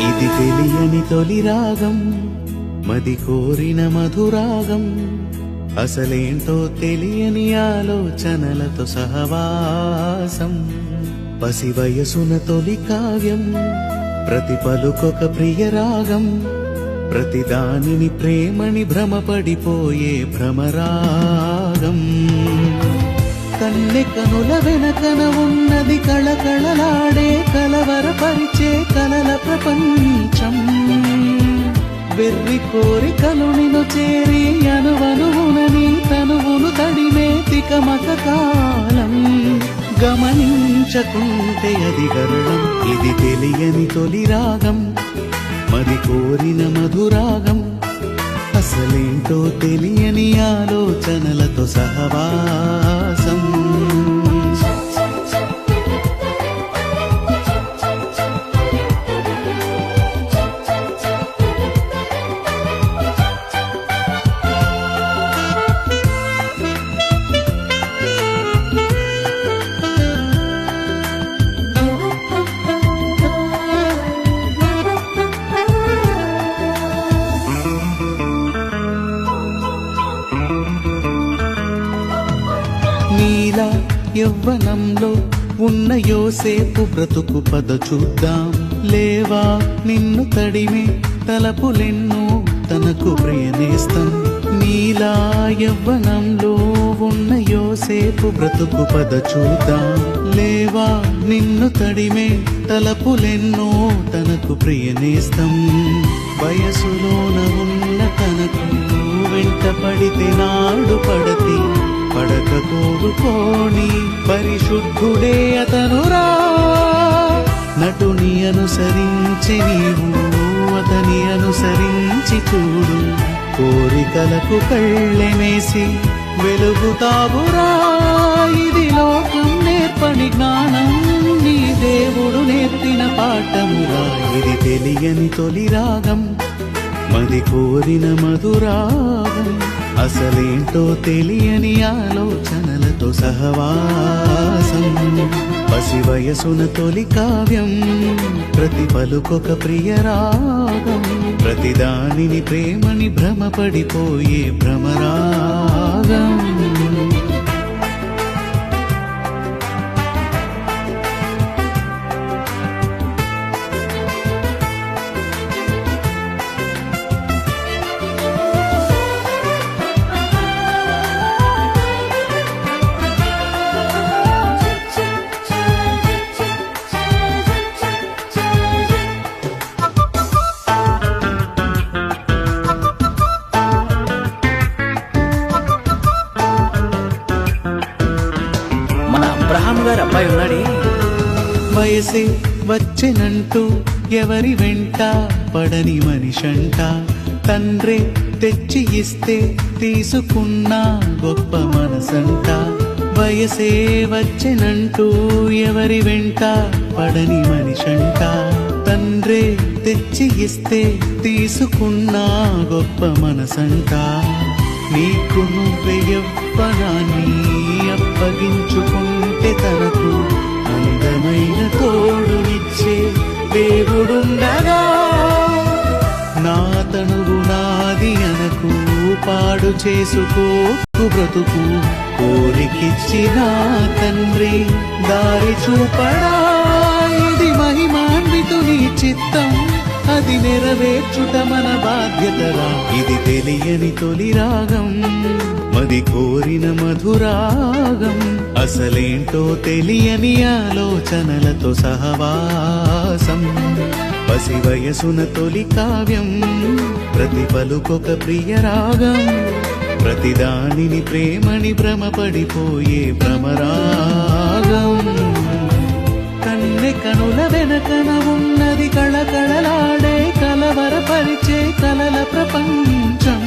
ఇది తెలియని తొలి రాగం, మది కోరిన మధురాగం, అసలేంటో తెలియని ఆలోచనలతో సహవాసం. పసి వయసున తొలి కావ్యం, ప్రతి పలుకొక ప్రియ రాగం, ప్రతి దానిని ప్రేమని భ్రమపడిపోయే భ్రమరాగం. కన్నె కనుల వెనకన ఉన్నది కళకళలాడే కలవరపరిచే కలల ప్రపంచం. వెర్రి కోరికలు నిన్ను చేరి అనువనువునని తనువును తడిమే తికమక కాలం. గమనించకుంటే అది గరుడం, ఇది తెలియని తొలి రాగం, మది కోరిన మధురాగం, అసలేంటో తెలియని ఆలోచనలతో సహవాసం. నీలా యవ్వనంలో ఉన్న యోసేపు బ్రతుకు పద చూద్దాం. లేవా నిన్ను తడిమే తలపులెన్నో తనకు ప్రియనేస్తం. నీలా యవ్వనంలో ఉన్న యోసేపు బ్రతుకు పద చూద్దాం. లేవా నిన్ను తడిమే తలపులెన్నో తనకు ప్రియనేస్తం. వయసులోన ఉన్న తనకు వెంట పడితే నాడు పడతి, పడక కోరుకోని పరిశుద్ధుడే అతనురా. నటుని అనుసరించి నీవు అతని అనుసరించి చూడు, కోరికలకు కళ్ళెమేసి వెలుగుతావురా. ఇది లోకం నేర్పని జ్ఞానం, నీ దేవుడు నేర్పిన పాఠమురా. ఇది తెలియని తొలి రాగం, మది కోరిన మధురాగం, అసలేంటో తెలియని ఆలోచనలతో సహవాసం. పసి వయసున తొలి కావ్యం, ప్రతి పలుకొక ప్రియ రాగం, ప్రతి దానిని ప్రేమని భ్రమపడిపోయే భ్రమరాగం. అబ్రహాం గారు అబ్బాయి ఉన్నాడే. వయసే వచ్చెనంటూ ఎవరి వెంట పడని మనిషంట, తండ్రే తెచ్చి ఇస్తే తీసుకున్న గొప్ప మనసంట. వయసే వచ్చెనంటూ ఎవరి వెంట పడని మనిషంట, తండ్రే తెచ్చి ఇస్తే తీసుకున్న గొప్ప మనసంట. నీకు నువ్వే యవ్వనాన్ని అప్పగించుకుంటే తనకు అందమైన తోడునిచ్చే దేవుడుండగా. నా తనువు నాది అనకు, పాడు చేసుకోకు బ్రతుకు, కోరికిచ్చిన తండ్రి దారి చూపడా. ఇది మహిమాన్వితుని చిత్తం, అది నెరవేర్చుట మన బాధ్యతరా. ఇది తెలియని తొలి రాగం, మది కోరిన మధురాగం, అసలేంటో తెలియని ఆలోచనలతో సహవాసం. పసి వయసున తొలి కావ్యం, ప్రతి పలుకొక ప్రియ రాగం, ప్రతి దానిని ప్రేమని భ్రమపడిపోయే భ్రమరాగం. కన్నె కనుల వెనకన ఉన్నది కళకళలాడే కలవరపరిచే కలల ప్రపంచం.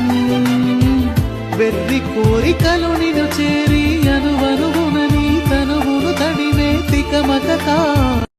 వెర్రి కోరికలు నిన్ను చేరి